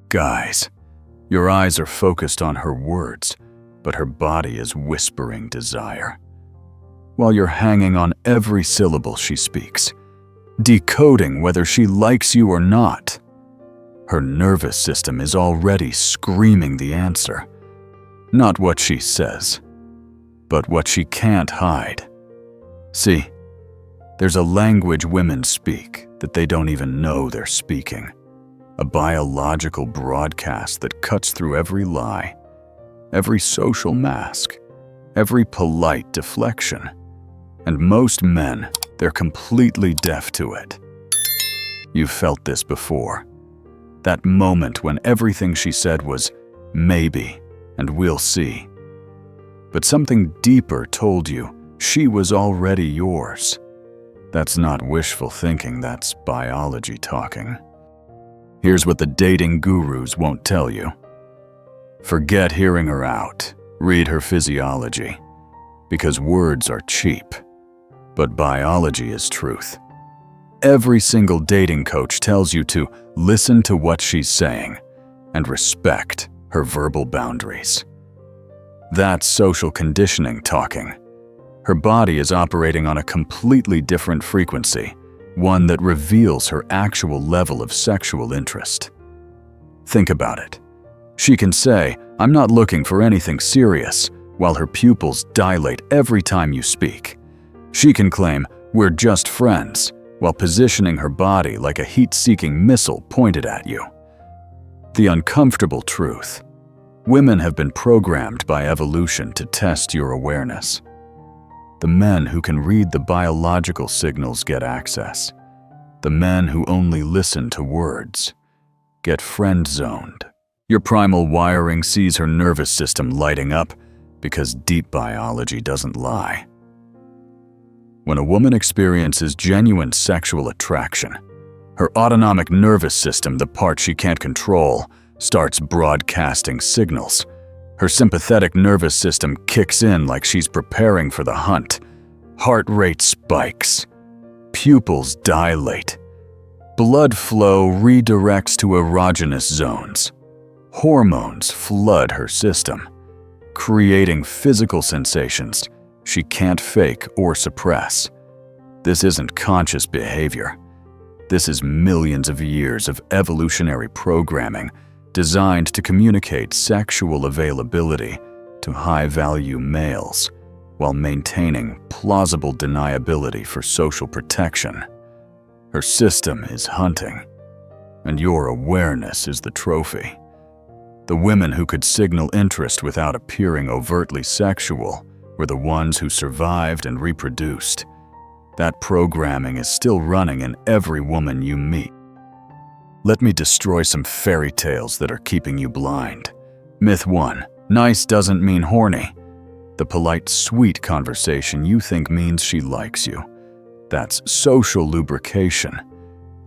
Guys, your eyes are focused on her words, but her body is whispering desire. While you're hanging on every syllable she speaks, decoding whether she likes you or not, her nervous system is already screaming the answer. Not what she says, but what she can't hide. See, there's a language women speak that they don't even know they're speaking. A biological broadcast that cuts through every lie, every social mask, every polite deflection. And most men, they're completely deaf to it. You've felt this before. That moment when everything she said was maybe and we'll see. But something deeper told you she was already yours. That's not wishful thinking, that's biology talking. Here's what the dating gurus won't tell you. Forget hearing her out. Read her physiology. Because words are cheap. But biology is truth. Every single dating coach tells you to listen to what she's saying and respect her verbal boundaries. That's social conditioning talking. Her body is operating on a completely different frequency, one that reveals her actual level of sexual interest. Think about it. She can say, "I'm not looking for anything serious," while her pupils dilate every time you speak. She can claim, "We're just friends," while positioning her body like a heat-seeking missile pointed at you. The uncomfortable truth. Women have been programmed by evolution to test your awareness. The men who can read the biological signals get access. The men who only listen to words get friend-zoned. Your primal wiring sees her nervous system lighting up because deep biology doesn't lie. When a woman experiences genuine sexual attraction, her autonomic nervous system, the part she can't control, starts broadcasting signals. Her sympathetic nervous system kicks in like she's preparing for the hunt. Heart rate spikes. Pupils dilate. Blood flow redirects to erogenous zones. Hormones flood her system, creating physical sensations she can't fake or suppress. This isn't conscious behavior. This is millions of years of evolutionary programming designed to communicate sexual availability to high-value males while maintaining plausible deniability for social protection. Her system is hunting, and your awareness is the trophy. The women who could signal interest without appearing overtly sexual were the ones who survived and reproduced. That programming is still running in every woman you meet. Let me destroy some fairy tales that are keeping you blind. Myth 1. Nice doesn't mean horny. The polite, sweet conversation you think means she likes you. That's social lubrication.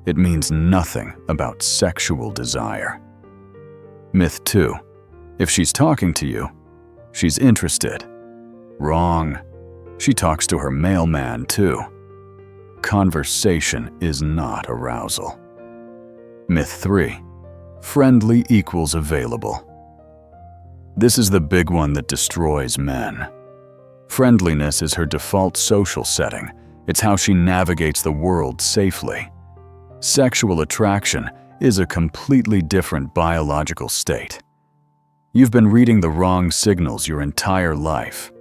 It means nothing about sexual desire. Myth 2. If she's talking to you, she's interested. Wrong. She talks to her mailman too. Conversation is not arousal. Myth 3. Friendly equals available. This is the big one that destroys men. Friendliness is her default social setting. It's how she navigates the world safely. Sexual attraction is a completely different biological state. You've been reading the wrong signals your entire life.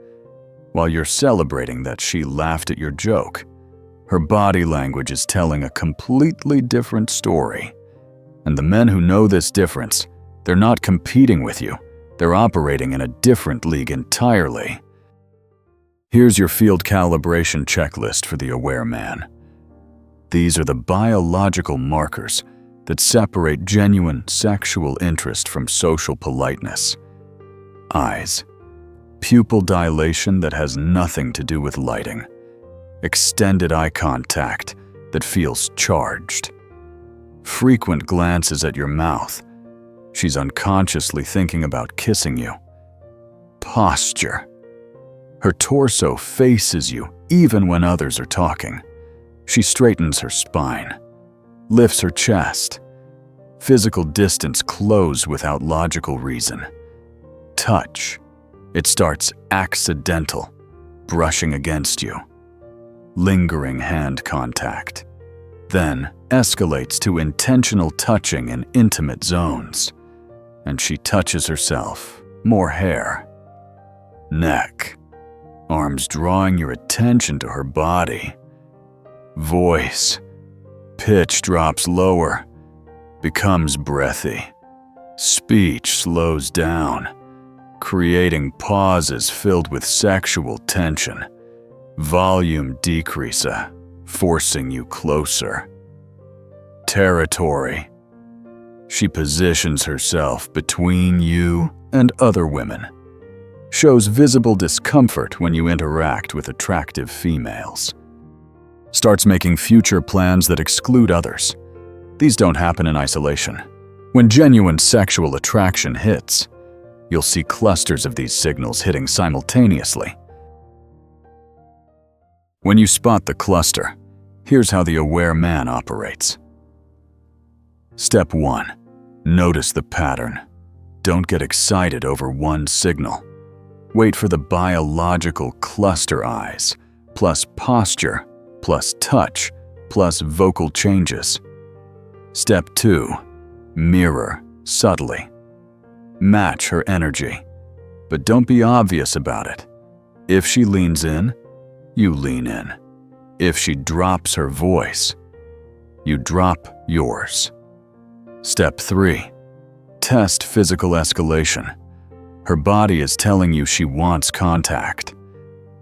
While you're celebrating that she laughed at your joke, her body language is telling a completely different story. And the men who know this difference, they're not competing with you. They're operating in a different league entirely. Here's your field calibration checklist for the aware man. These are the biological markers that separate genuine sexual interest from social politeness. Eyes. Pupil dilation that has nothing to do with lighting. Extended eye contact that feels charged. Frequent glances at your mouth. She's unconsciously thinking about kissing you. Posture. Her torso faces you even when others are talking. She straightens her spine, lifts her chest, Physical distance close without logical reason. Touch. It starts accidental, brushing against you. Lingering hand contact. Then escalates to intentional touching in intimate zones. And she touches herself. More hair. Neck. Arms drawing your attention to her body. Voice. Pitch drops lower. Becomes breathy. Speech slows down, creating pauses filled with sexual tension. Volume decrease, forcing you closer. Territory. She positions herself between you and other women. Shows visible discomfort when you interact with attractive females. Starts making future plans that exclude others. These don't happen in isolation. When genuine sexual attraction hits, you'll see clusters of these signals hitting simultaneously. When you spot the cluster, here's how the aware man operates. Step 1. Notice the pattern. Don't get excited over one signal. Wait for the biological cluster eyes, plus posture, plus touch, plus vocal changes. Step 2. Mirror subtly. Match her energy, but don't be obvious about it. If she leans in, you lean in. If she drops her voice, you drop yours. Step 3. Test physical escalation. Her body is telling you she wants contact.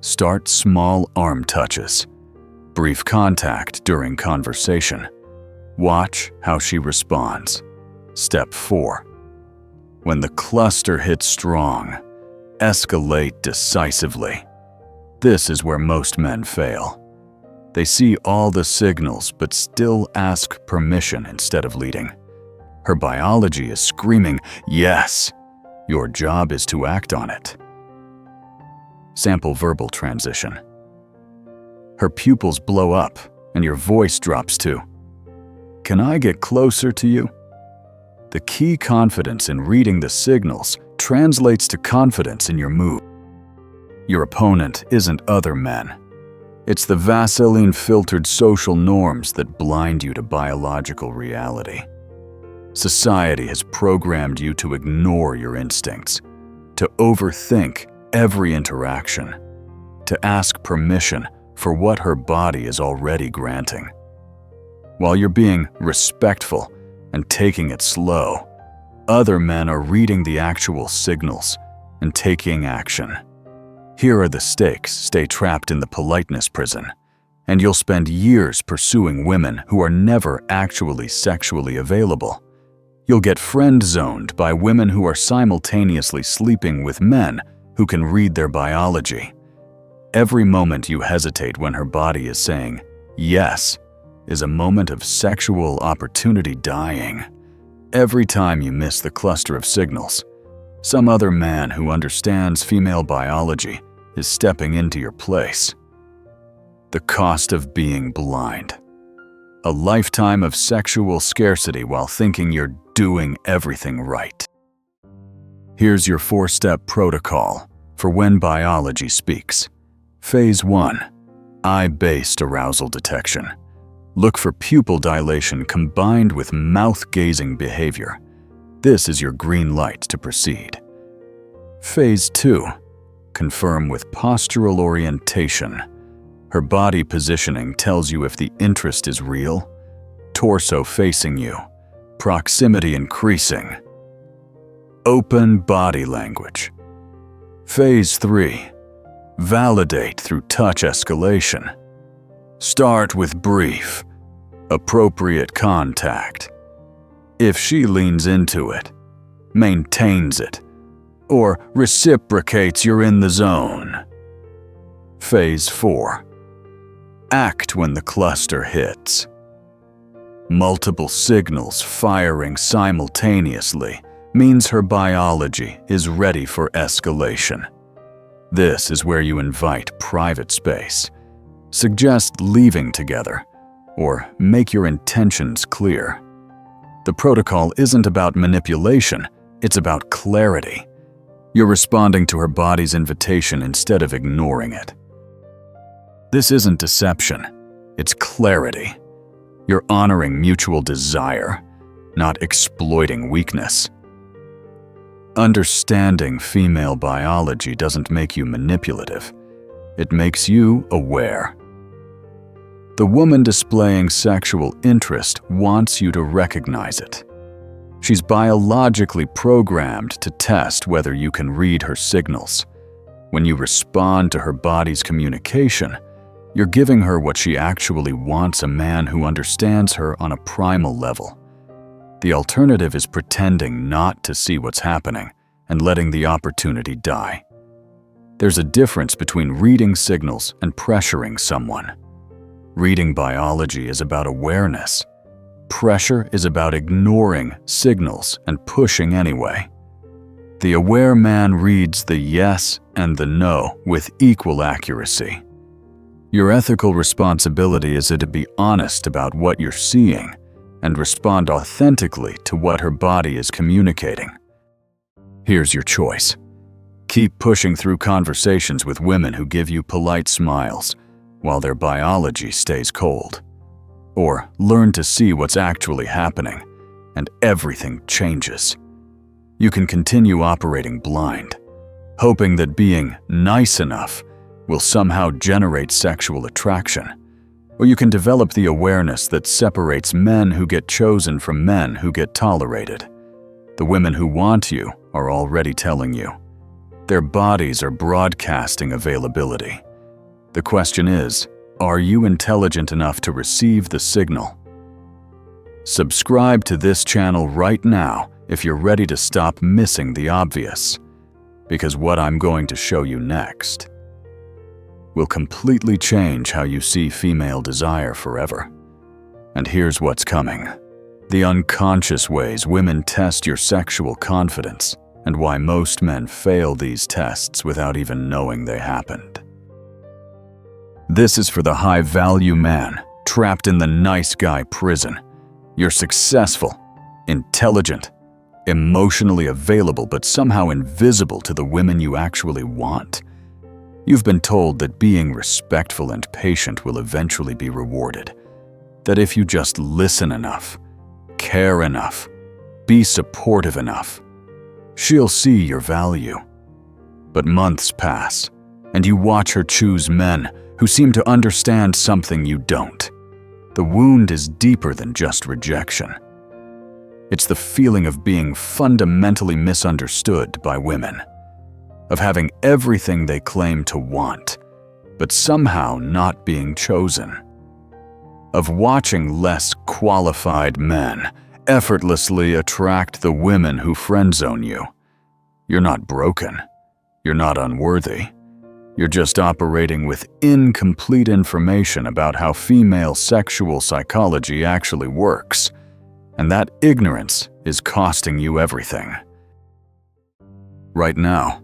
Start small arm touches. Brief contact during conversation. Watch how she responds. Step 4. When the cluster hits strong, escalate decisively. This is where most men fail. They see all the signals but still ask permission instead of leading. Her biology is screaming, yes. Your job is to act on it. Sample verbal transition. Her pupils blow up and your voice drops too. Can I get closer to you? The key confidence in reading the signals translates to confidence in your move. Your opponent isn't other men. It's the Vaseline-filtered social norms that blind you to biological reality. Society has programmed you to ignore your instincts, to overthink every interaction, to ask permission for what her body is already granting. While you're being respectful and taking it slow, other men are reading the actual signals and taking action. Here are the stakes. Stay trapped in the politeness prison, and you'll spend years pursuing women who are never actually sexually available. You'll get friend-zoned by women who are simultaneously sleeping with men who can read their biology. Every moment you hesitate when her body is saying yes is a moment of sexual opportunity dying. Every time you miss the cluster of signals, some other man who understands female biology is stepping into your place. The cost of being blind. A lifetime of sexual scarcity while thinking you're doing everything right. Here's your 4-step protocol for when biology speaks. Phase 1. Eye-based arousal detection. Look for pupil dilation combined with mouth-gazing behavior. This is your green light to proceed. Phase 2. Confirm with postural orientation. Her body positioning tells you if the interest is real. Torso facing you. Proximity increasing. Open body language. Phase 3. Validate through touch escalation. Start with brief, appropriate contact. If she leans into it, maintains it, or reciprocates, you're in the zone. Phase 4. Act when the cluster hits. Multiple signals firing simultaneously means her biology is ready for escalation. This is where you invite private space. Suggest leaving together, or make your intentions clear. The protocol isn't about manipulation, it's about clarity. You're responding to her body's invitation instead of ignoring it. This isn't deception, it's clarity. You're honoring mutual desire, not exploiting weakness. Understanding female biology doesn't make you manipulative. It makes you aware. The woman displaying sexual interest wants you to recognize it. She's biologically programmed to test whether you can read her signals. When you respond to her body's communication, you're giving her what she actually wants: a man who understands her on a primal level. The alternative is pretending not to see what's happening and letting the opportunity die. There's a difference between reading signals and pressuring someone. Reading biology is about awareness. Pressure is about ignoring signals and pushing anyway. The aware man reads the yes and the no with equal accuracy. Your ethical responsibility is to be honest about what you're seeing and respond authentically to what her body is communicating. Here's your choice. Keep pushing through conversations with women who give you polite smiles while their biology stays cold. Or learn to see what's actually happening, and everything changes. You can continue operating blind, hoping that being nice enough will somehow generate sexual attraction. Or you can develop the awareness that separates men who get chosen from men who get tolerated. The women who want you are already telling you. Their bodies are broadcasting availability. The question is, are you intelligent enough to receive the signal? Subscribe to this channel right now if you're ready to stop missing the obvious, because what I'm going to show you next will completely change how you see female desire forever. And here's what's coming: the unconscious ways women test your sexual confidence, and why most men fail these tests without even knowing they happened. This is for the high-value man trapped in the nice guy prison. You're successful, intelligent, emotionally available, but somehow invisible to the women you actually want. You've been told that being respectful and patient will eventually be rewarded. That if you just listen enough, care enough, be supportive enough, she'll see your value. But months pass, and you watch her choose men who seem to understand something you don't. The wound is deeper than just rejection. It's the feeling of being fundamentally misunderstood by women, of having everything they claim to want, but somehow not being chosen, of watching less qualified men effortlessly attract the women who friendzone you. You're not broken. You're not unworthy. You're just operating with incomplete information about how female sexual psychology actually works, and that ignorance is costing you everything. Right now,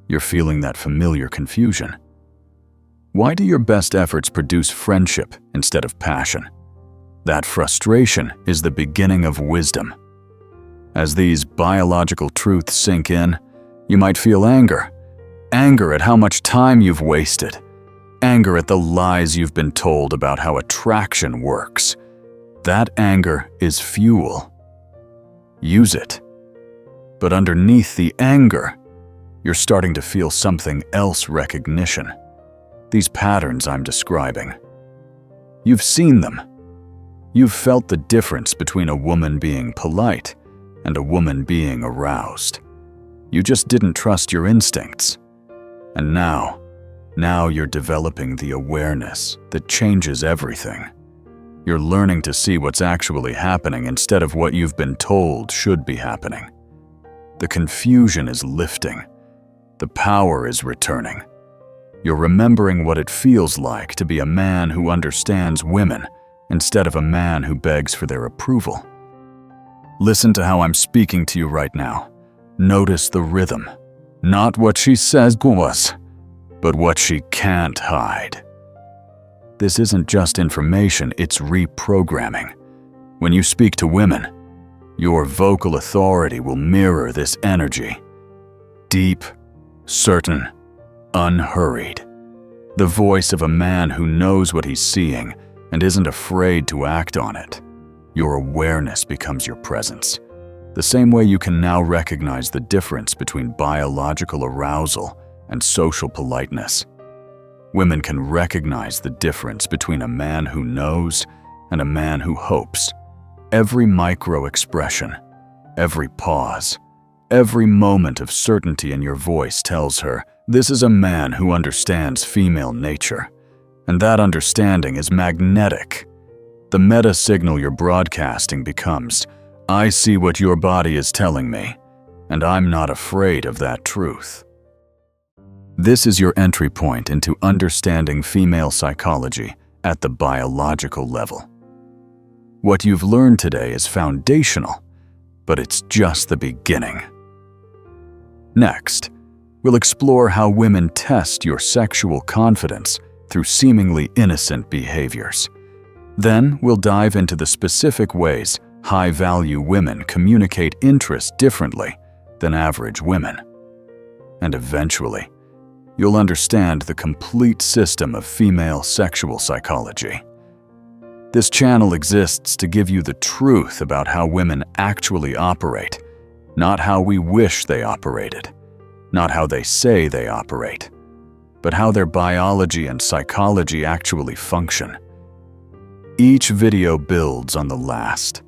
you're feeling that familiar confusion. Why do your best efforts produce friendship instead of passion? That frustration is the beginning of wisdom. As these biological truths sink in, you might feel anger. Anger at how much time you've wasted. Anger at the lies you've been told about how attraction works. That anger is fuel. Use it. But underneath the anger, you're starting to feel something else: recognition. These patterns I'm describing. You've seen them. You've felt the difference between a woman being polite and a woman being aroused. You just didn't trust your instincts. And now you're developing the awareness that changes everything. You're learning to see what's actually happening instead of what you've been told should be happening. The confusion is lifting. The power is returning. You're remembering what it feels like to be a man who understands women instead of a man who begs for their approval. Listen to how I'm speaking to you right now. Notice the rhythm. Not what she says was, but what she can't hide. This isn't just information, it's reprogramming. When you speak to women, Your vocal authority will mirror this energy. Deep, certain, unhurried. The voice of a man who knows what he's seeing and isn't afraid to act on it. Your awareness becomes your presence. The same way you can now recognize the difference between biological arousal and social politeness. Women can recognize the difference between a man who knows and a man who hopes. Every micro-expression, every pause, every moment of certainty in your voice tells her, this is a man who understands female nature, and that understanding is magnetic. The meta signal you're broadcasting becomes, I see what your body is telling me, and I'm not afraid of that truth. This is your entry point into understanding female psychology at the biological level. What you've learned today is foundational, but it's just the beginning. Next, we'll explore how women test your sexual confidence through seemingly innocent behaviors. Then we'll dive into the specific ways high-value women communicate interest differently than average women. And eventually, you'll understand the complete system of female sexual psychology. This channel exists to give you the truth about how women actually operate, not how we wish they operated, not how they say they operate, but how their biology and psychology actually function. Each video builds on the last.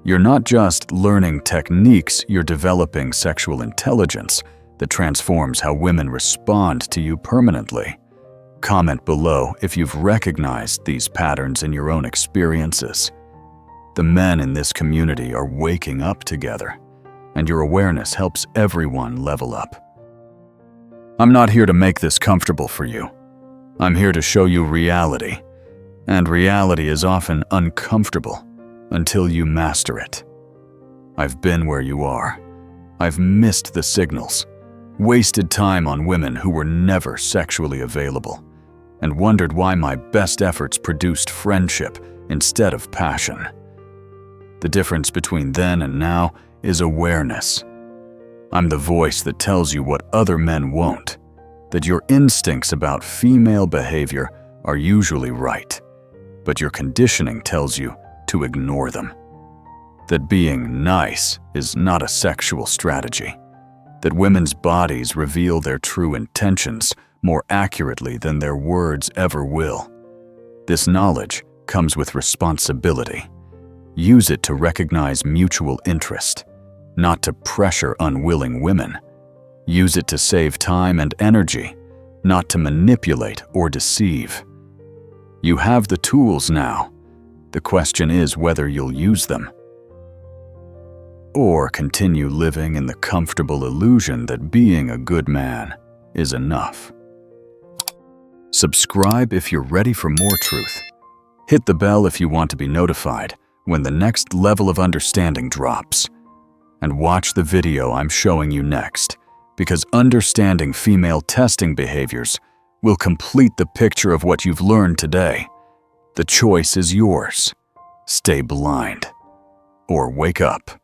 You're not just learning techniques, you're developing sexual intelligence that transforms how women respond to you permanently. Comment below if you've recognized these patterns in your own experiences. The men in this community are waking up together, and your awareness helps everyone level up. I'm not here to make this comfortable for you. I'm here to show you reality, and reality is often uncomfortable until you master it. I've been where you are. I've missed the signals, wasted time on women who were never sexually available, and wondered why my best efforts produced friendship instead of passion. The difference between then and now is awareness. I'm the voice that tells you what other men won't, that your instincts about female behavior are usually right, but your conditioning tells you to ignore them. That being nice is not a sexual strategy. That women's bodies reveal their true intentions more accurately than their words ever will. This knowledge comes with responsibility. Use it to recognize mutual interest, not to pressure unwilling women. Use it to save time and energy, not to manipulate or deceive. You have the tools now. The question is whether you'll use them, or continue living in the comfortable illusion that being a good man is enough. Subscribe if you're ready for more truth. Hit the bell if you want to be notified when the next level of understanding drops. And watch the video I'm showing you next, because understanding female testing behaviors will complete the picture of what you've learned today. The choice is yours. Stay blind or wake up.